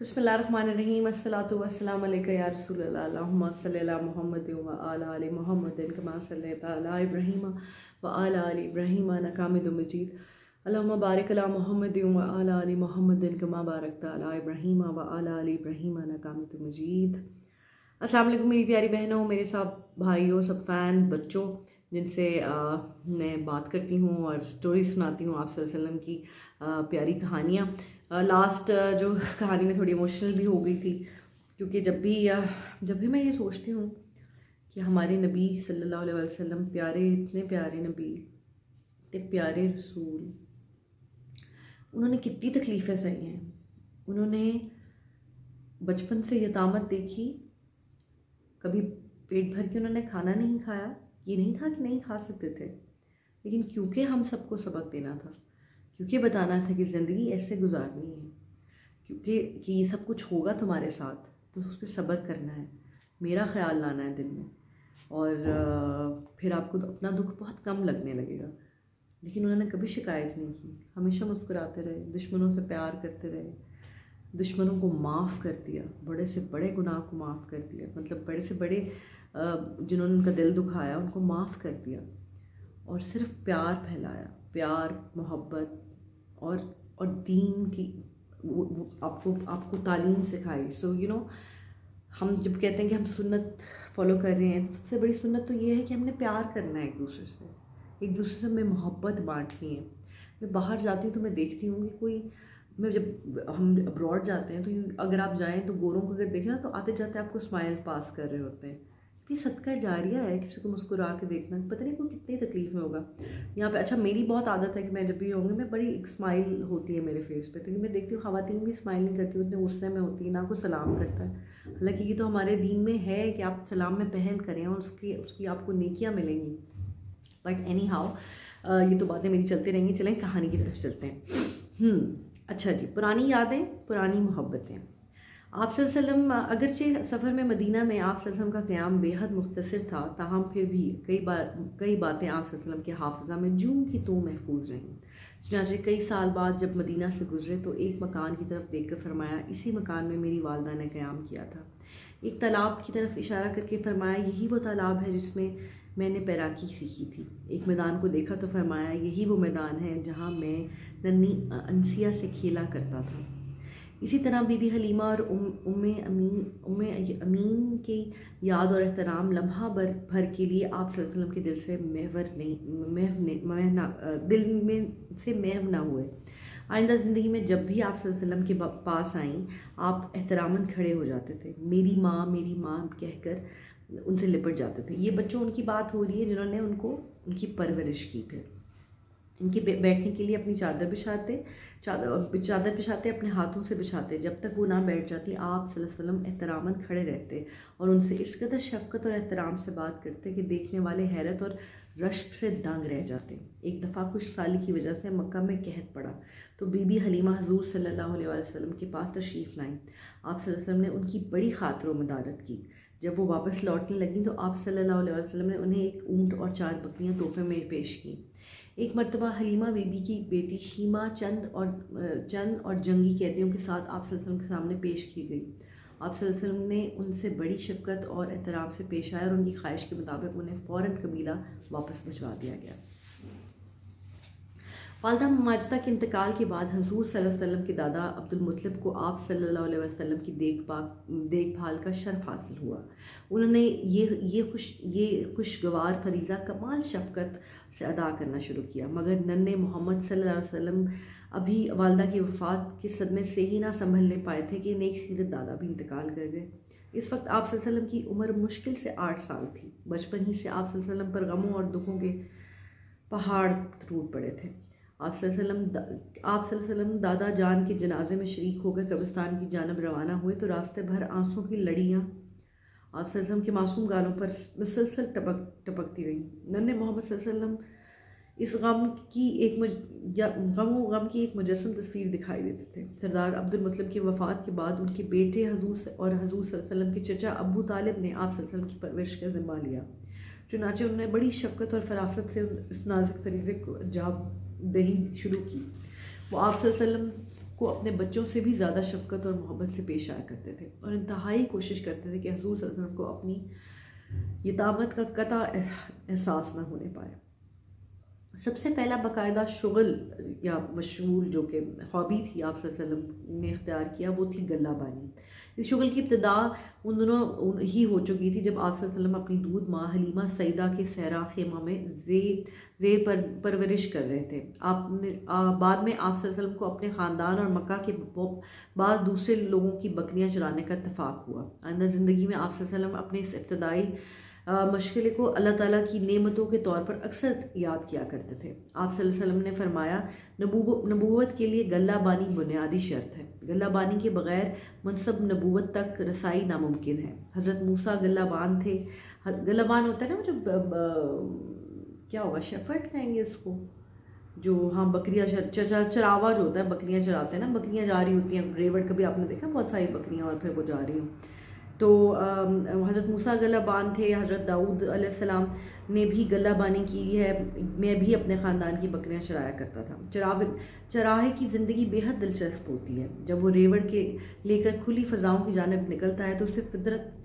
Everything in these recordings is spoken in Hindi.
बिस्मिल्लाहिर्रहमानिर्रहीम अस्सलातु वस्सलामु अलैका या रसूलल्लाह अल्लाहुम्मा सल्लि अला मुहम्मद व आला आलि मुहम्मद कमा सल्लैता अला इब्राहीम व आला आलि इब्राहीम इन्नका हमीदुम मजीद। अल्लाहुम्मा बारिक अला मुहम्मद व आला आलि मुहम्मद कमा बारकता अला इब्राहीम व आला आलि इब्राहीम इन्नका हमीदुम मजीद। अस्सलाम वालेकुम मेरी प्यारी बहनों, मेरे सब भाइयों, सब फ़ैन, बच्चों जिनसे मैं बात करती हूँ और स्टोरी सुनाती हूँ आप सल्लल्लाहु अलैहि वसल्लम की प्यारी कहानियाँ। लास्ट जो कहानी में थोड़ी इमोशनल भी हो गई थी, क्योंकि जब भी मैं ये सोचती हूँ कि हमारे नबी सल्लल्लाहु अलैहि वसल्लम प्यारे, इतने प्यारे नबी, इतने प्यारे रसूल, उन्होंने कितनी तकलीफ़ें सही हैं। उन्होंने बचपन से यतामत देखी, कभी पेट भर के उन्होंने खाना नहीं खाया। ये नहीं था कि नहीं खा सकते थे, लेकिन क्योंकि हम सबको सबक देना था, क्योंकि बताना था कि ज़िंदगी ऐसे गुजारनी है, क्योंकि कि ये सब कुछ होगा तुम्हारे साथ, तो उस पर सब्र करना है, मेरा ख्याल लाना है दिल में, और फिर आपको अपना दुख बहुत कम लगने लगेगा। लेकिन उन्होंने कभी शिकायत नहीं की, हमेशा मुस्कुराते रहे, दुश्मनों से प्यार करते रहे, दुश्मनों को माफ़ कर दिया, बड़े से बड़े गुनाह को माफ़ कर दिया, मतलब बड़े से बड़े जिन्होंने उनका दिल दुखाया उनको माफ़ कर दिया, और सिर्फ प्यार फैलाया, प्यार, मोहब्बत और दीन की वो आपको तालीम सिखाई। सो हम जब कहते हैं कि हम सुन्नत फॉलो कर रहे हैं, तो सबसे बड़ी सुन्नत तो ये है कि हमने प्यार करना है एक दूसरे से हमें मोहब्बत बांटनी है। मैं बाहर जाती हूँ तो मैं देखती हूँ कि जब हम अब्रॉड जाते हैं तो अगर आप जाएं तो गोरों को अगर देखें ना, तो आते जाते आपको स्माइल पास कर रहे होते हैं। ये सदका जारिया है, किसी को मुस्कुरा के देखना, पता नहीं कोई कितनी तकलीफ़ में होगा यहाँ पे। अच्छा, मेरी बहुत आदत है कि मैं जब भी होंगी, मैं बड़ी एक स्माइल होती है मेरे फेस पे, क्योंकि मैं देखती हूँ ख़वातीन भी स्माइल नहीं करती, उतने गुस्से में होती है, ना को सलाम करता है। हालांकि ये तो हमारे दीन में है कि आप सलाम में पहल करें और उसकी आपको नेकियाँ मिलेंगी। बट एनी हाउ, ये तो बातें मेरी चलती रहेंगी। चलें कहानी की तरफ चलते हैं। अच्छा जी, पुरानी यादें, पुरानी मोहब्बतें। आप सल्लल्लाहु अलैहि वसल्लम, अगरचे सफ़र में मदीना में आप सल्लल्लाहु अलैहि वसल्लम का क़याम बेहद मुख्तसर था, ताहम फिर भी कई बातें आप सल्लल्लाहु अलैहि वसल्लम के हाफ़िज़ा में जूं की तूं महफूज रहीं। चुनांचे कई साल बाद जब मदीना से गुजरे तो एक मकान की तरफ देख कर फरमाया, इसी मकान में मेरी वालदा ने क़याम किया था। एक तालाब की तरफ इशारा करके फरमाया, यही वो तालाब है जिसमें मैंने तैराकी सीखी थी। एक मैदान को देखा तो फरमाया, यही वो मैदान है जहाँ मैं नन्ही अंसिया से खेला करता था। इसी तरह बीबी हलीमा और उम्मे अमीन की याद और एहतराम लम्हा भर के लिए आप सल्लल्लाहु अलैहि वसल्लम के दिल से महव ना हुए। आइंदा ज़िंदगी में जब भी आप सल्लल्लाहु अलैहि वसल्लम के पास आईं, आप एहतरामन खड़े हो जाते थे, मेरी माँ कहकर उनसे लिपट जाते थे। ये बच्चों उनकी बात हो रही है जिन्होंने उनकी परवरिश की। फिर इनके बैठने के लिए अपनी चादर बिछाते, अपने हाथों से बिछाते। जब तक वो ना बैठ जाती, आप सल्लल्लाहु अलैहि वसल्लम एहतरामन खड़े रहते और उनसे इस कदर शफ़क़त और एहतराम से बात करते कि देखने वाले हैरत और रश्क से दंग रह जाते। एक दफ़ा खुश साली की वजह से मक्का में कहत पड़ा तो बीबी हलीमा हुज़ूर सल्लल्लाहु अलैहि वसल्लम के पास तशरीफ़ लाईं। आप सल्लल्लाहु अलैहि वसल्लम ने उनकी बड़ी खातिर मदारत की। जब वो वापस लौटने लगी तो आप सल्लल्लाहु अलैहि वसल्लम ने उन्हें एक ऊँट और 4 बकरियाँ तोहफ़े में पेश की। एक मरतबा हलीमा बीबी की बेटी शीमा चंद और जंगी कैदियों के साथ आप सल्लल्लाहु अलैहि वसल्लम के सामने पेश की गई। आप सल्लल्लाहु अलैहि वसल्लम ने उनसे बड़ी शफ़क़त और एहतराम से पेश आया और उनकी ख्वाहिश के मुताबिक उन्हें फ़ौरन कबीला वापस भिजवा दिया गया। वालदा माजिदा के इंतकाल के बाद हुज़ूर सल्लल्लाहु अलैहि वसल्लम के दादा अब्दुल मुत्तलिब को आप सल्लल्लाहु अलैहि वसल्लम की देखभाल का शर्फ हासिल हुआ। उन्होंने ये खुशगवार फरीज़ा कमाल शफ़क़त से अदा करना शुरू किया, मगर नन्हे मोहम्मद सल्लल्लाहु अलैहि वसल्लम अभी वालदा की वफ़ात के सदमे से ही ना संभलने पाए थे कि नेक सीरत दादा भी इंतकाल कर गए। इस वक्त आप सल्लल्लाहु अलैहि वसल्लम की उम्र मुश्किल से 8 साल थी। बचपन ही से आप सल्लल्लाहु अलैहि वसल्लम पर गमों और दुखों के पहाड़ टूट पड़े थे। आप सल्लल्लाहु अलैहि वसल्लम दादा जान के जनाजे में शरीक होकर कब्रिस्तान की जानब रवाना हुए तो रास्ते भर आंसू की लड़ियाँ आप सल्लल्लाहु अलैहि वसल्लम के मासूम गालों पर मुसलसल टपकती रही। नन्हे मोहम्मद सल्लल्लाहु अलैहि वसल्लम इस गम की एक मुजस्सम तस्वीर दिखाई देते थे। सरदार अब्दुल मुत्तलिब की वफ़ात के बाद उनके बेटे हजूर सल्लल्लाहु अलैहि वसल्लम के चचा अबू तालिब ने आप सल्लल्लाहु अलैहि वसल्लम की परवरिश का ज़िम्मा लिया। चुनांचे उन्होंने बड़ी शफ़क़त और फरासत से इस नाजुक फरीज़े को जवाब दही शुरू की। वो आप सल्लल्लाहु अलैहि वसल्लम को अपने बच्चों से भी ज़्यादा शफ़क़त और मोहब्बत से पेश आया करते थे और इंतहाई कोशिश करते थे कि हुज़ूर सल्लल्लाहु अलैहि वसल्लम को अपनी यतामत का कता एहसास न होने पाए। सबसे पहला बाकायदा शुगल या मशगूल जो कि हॉबी थी आप सल्लल्लाहु अलैहि वसल्लम ने इख्तियार किया, वो थी गल्ला बानी। इस शुगल की इब्तिदा उन दोनों ही हो चुकी थी जब आप सल्लल्लाहु अलैहि वसल्लम अपनी दूध माँ हलीमा सईदा के सहरा खेमा में ज़ेर परवरिश कर रहे थे। आपने बाद में आप सल्लल्लाहु अलैहि वसल्लम को अपने ख़ानदान और मक्का के बाद दूसरे लोगों की बकरियां चराने का इत्तफाक हुआ। आइंदा ज़िंदगी में आप सल्लल्लाहु अलैहि वसल्लम अपने इस इब्तदाई मशगले को अल्लाह ताला की नेमतों के तौर पर अक्सर याद किया करते थे। आप सल्लल्लाहु अलैहि वसल्लम ने फरमाया, नबूवत के लिए गल्ला बानी बुनियादी शर्त है। गल्ला बानी के बगैर मनसब नबूवत तक रसाई नामुमकिन है। हज़रत मूसा गल्लाबान थे। गल्लाबान होता है ना जो क्या होगा, शेफर्ड कहेंगे उसको, जो हाँ बकरियाँ चरावा जो होता है, बकरियाँ चराते हैं ना, बकरियाँ जा रही होती हैं रेवड़, कभी आपने देखा बहुत सारी बकरियाँ और फिर वो जा रही हूँ। तो हज़रत मूसा गल्लाबान थे। हज़रत दाऊद अलैहिस्सलाम ने भी गल्लाबानी की है। मैं भी अपने ख़ानदान की बकरियां चराया करता था। चराहे की ज़िंदगी बेहद दिलचस्प होती है। जब वो रेवड़ के लेकर खुली फ़ज़ाओं की जानिब निकलता है तो उसे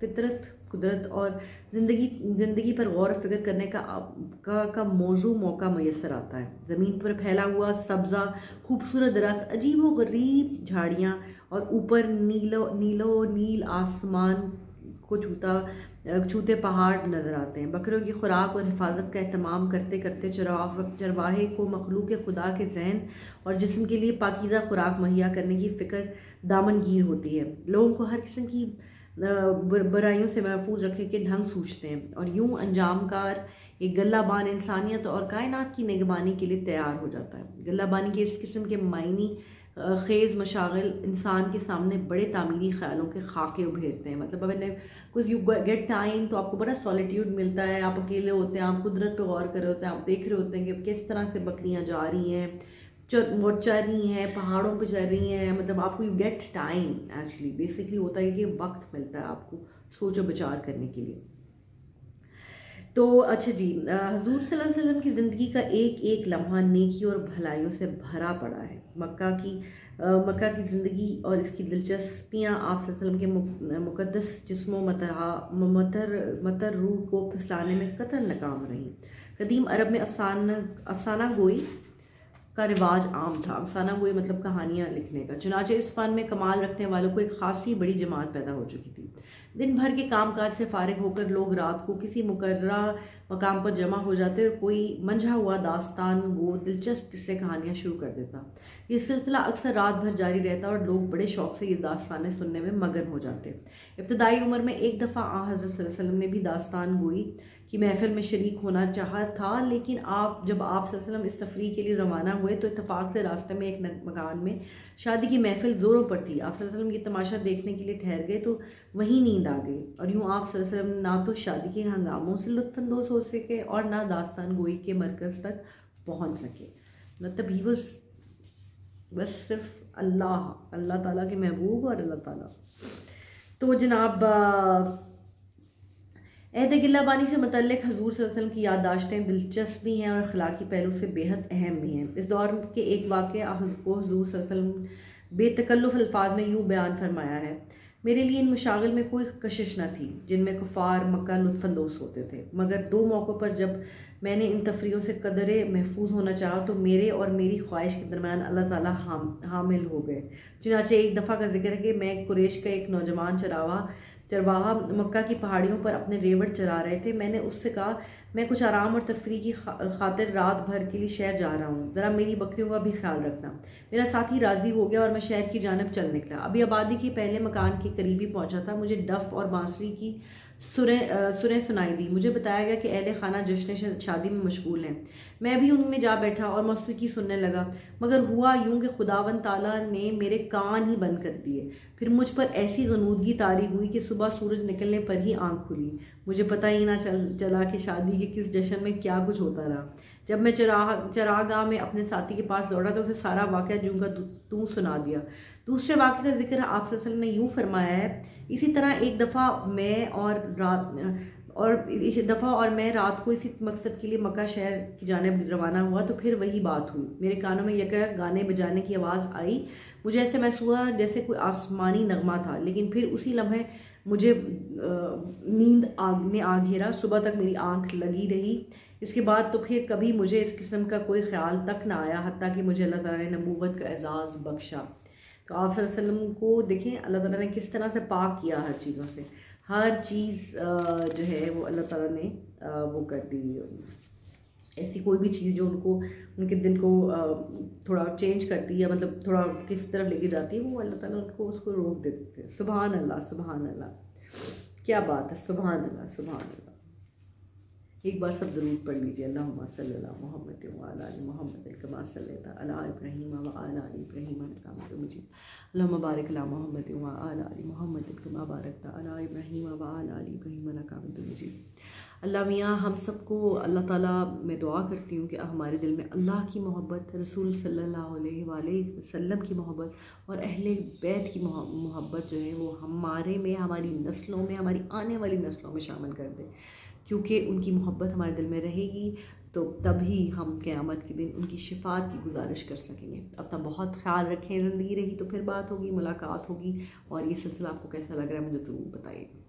फितरत कुदरत और ज़िंदगी पर गौर फ़िक्र करने का मौका मैसर आता है। ज़मीन पर फैला हुआ सब्ज़ा खूबसूरत दरख्त, अजीब व गरीब झाड़ियाँ और ऊपर नील आसमान को छूते पहाड़ नज़र आते हैं। बकरियों की खुराक और हिफाजत का एहतमाम करते करते चरवाहे को मखलूक खुदा के जहन और जिस्म के लिए पाकीज़ा खुराक मुहैया करने की फ़िक्र दामनगीर होती है। लोगों को हर किस्म की बुराइयों से महफूज रखने के ढंग सूझते हैं और यूं अंजामकार एक गल्लाबान इंसानियत और कायनात की निगरानी के लिए तैयार हो जाता है। गल्लाबानी के इस किस्म के मायनी खेज़ मशागिल इंसान के सामने बड़े तामीरी ख्यालों के खाके उभेरते हैं। मतलब अगर कुछ यू गेट टाइम तो आपको बड़ा सॉलिट्यूड मिलता है, आप अकेले होते हैं, आप कुदरत पे गौर कर रहे होते हैं, आप देख रहे होते हैं कि किस तरह से बकरियां जा रही हैं, वो चर रही हैं, पहाड़ों पे चल रही हैं। मतलब आपको you get time, actually basically होता है कि वक्त मिलता है आपको सोच और विचार करने के लिए। तो अच्छा जी, हुज़ूर सल्लल्लाहु अलैहि वसल्लम की ज़िंदगी का एक एक लम्हा नेकी और भलाइयों से भरा पड़ा है। मक्का की ज़िंदगी और इसकी दिलचस्पियाँ आप सल्लल्लाहु अलैहि वसल्लम के मुक़द्दस जिस्मों मतर रूह को फिसलाने में कतई नाकाम रही। कदीम अरब में अफसाना गोई का रिवाज आम था। अफसाना गोई मतलब कहानियाँ लिखने का। चुनाचे इस फ़न में कमाल रखने वालों को एक खासी बड़ी जमात पैदा हो चुकी थी। दिन भर के कामकाज से फारिग होकर लोग रात को किसी मुकर्ररा मकाम पर जमा हो जाते और कोई मंझा हुआ दास्तान गो दिलचस्प किस्से कहानियाँ शुरू कर देता। ये सिलसिला अक्सर रात भर जारी रहता और लोग बड़े शौक से ये दास्तानें सुनने में मगन हो जाते। इब्तदाई उम्र में एक दफ़ा हज़रत सल्लल्लाहु अलैहि वसल्लम ने भी दास्तान गोई की महफिल में शरीक होना चाहा था, लेकिन जब आप सल्लल्लाहु अलैहि वसल्लम इस तफरीह के लिए रवाना हुए तो इत्तफाक से रास्ते में एक मकान में शादी की महफिल ज़ोरों पर थी। आप सल्लल्लाहु अलैहि वसल्लम ये तमाशा देखने के लिए ठहर गए तो वहीं नींद आ गई और यूँ आप सल्लल्लाहु अलैहि वसल्लम ना तो शादी के हंगामों से लुत्फ़अंदोज़ हो सके और ना दास्तान गोई के मरकज़ तक पहुँच सके। मतलब ही वो बस सिर्फ अल्लाह ताला के महबूब और अल्लाह ताला। तो जनाब अहद गिल्लाबानी से मुतल्लिक़ हुज़ूर सल्लल्लाहु अलैहि वसल्लम की याददाश्तें दिलचस्प भी हैं और अखलाकी पहलू से बेहद अहम भी हैं। इस दौर के एक वाक़या को हुज़ूर सल्लल्लाहु अलैहि वसल्लम बेतकल्लुफ़ अल्फाज में यूँ बयान फरमाया है, मेरे लिए इन मशागिल में कोई कशिश न थी जिनमें कुफ़ार मक्का लुत्फ़अंदोज़ होते थे, मगर दो मौक़ों पर जब मैंने इन तफरीहों से कदरे महफूज होना चाहा तो मेरे और मेरी ख्वाहिश के दरमियान अल्लाह ताला हामिल हो गए। चुनांचे एक दफ़ा का जिक्र है कि मैं कुरैश का एक नौजवान चरवाहा मक्का की पहाड़ियों पर अपने रेवड़ चरा रहे थे। मैंने उससे कहा, मैं कुछ आराम और तफरी की खातिर रात भर के लिए शहर जा रहा हूँ, ज़रा मेरी बकरियों का भी ख्याल रखना। मेरा साथी राज़ी हो गया और मैं शहर की जानब चल निकला। अभी आबादी के पहले मकान के करीबी पहुँचा था, मुझे डफ और बांसुरी की सुरें सुनाई दी। मुझे बताया गया कि अहले खाना जश्न शादी में मशगूल हैं। मैं भी उनमें जा बैठा और मौसीकी सुनने लगा, मगर हुआ यूं कि खुदावंद ताला ने मेरे कान ही बंद कर दिए। फिर मुझ पर ऐसी गनूदगी तारी हुई कि सुबह सूरज निकलने पर ही आंख खुली। मुझे पता ही ना चला कि शादी के किस जश्न में क्या कुछ होता रहा। जब मैं चरागाह में अपने साथी के पास दौड़ा तो उसे सारा वाक़या जूं का तू सुना दिया। दूसरे वाक़े का जिक्र आप सल्लल्लाहु अलैहि वसल्लम ने यूँ फरमाया है, इसी तरह एक दफ़ा मैं और और इस दफ़ा और मैं रात को इसी मकसद के लिए मक्का शहर की जानिब रवाना हुआ, तो फिर वही बात हुई, मेरे कानों में यका गाने बजाने की आवाज़ आई। मुझे ऐसे महसूस हुआ जैसे कोई आसमानी नगमा था, लेकिन फिर उसी लम्हे मुझे नींद ने आ घेरा। सुबह तक मेरी आंख लगी रही। इसके बाद तो फिर कभी मुझे इस किस्म का कोई ख्याल तक ना आया, हत्ता कि मुझे अल्लाह ताला ने नबूवत का एजाज़ बख्शा। तो आप सल्लल्लाहु अलैहि वसल्लम को देखें, अल्लाह ताला ने किस तरह से पाक किया हर चीज़ों से। हर चीज़ जो है वो अल्लाह ताला ने वो कर दी। ऐसी कोई भी चीज़ जो उनको उनके दिल को थोड़ा चेंज करती है, मतलब थोड़ा किस तरफ लेके जाती है, वो अल्लाह ताला उनको उसको रोक देते हैं। सुभान अल्लाह, सुभान अल्लाह, क्या बात है, सुभान अल्लाह, सुभान अल्लाह। एक बार सब दरूद पढ़ लीजिए। अल्लाहुम्मा सल्ली अला मुहम्मद व अला आलि मुहम्मद कमा सल्लैता अला इब्राहीम व अला आलि इब्राहीम इन्नका हमीदुम मजीद। अल्लाहुम्मा बारिक अला मुहम्मद व अला आलि मुहम्मद कमा बारकता अला इब्राहीम व अला आलि इब्राहीम इन्नका हमीदुम मजीद। अल्लाह मियाँ हम सबको अल्लाह ताला मैं दुआ करती हूँ कि हमारे दिल में अल्लाह की मोहब्बत, रसूल सल्लल्लाहु अलैहि वसल्लम की मोहब्बत और अहले बैत की मोहब्बत जो है वो हमारे में, हमारी नस्लों में, हमारी आने वाली नस्लों में शामिल कर दे, क्योंकि उनकी मोहब्बत हमारे दिल में रहेगी तो तभी हम क़यामत के दिन उनकी शिफात की गुजारिश कर सकेंगे। अपना बहुत ख्याल रखें। ज़िंदगी रही तो फिर बात होगी, मुलाकात होगी। और ये सिलसिला आपको कैसा लग रहा है मुझे ज़रूर बताइएगा।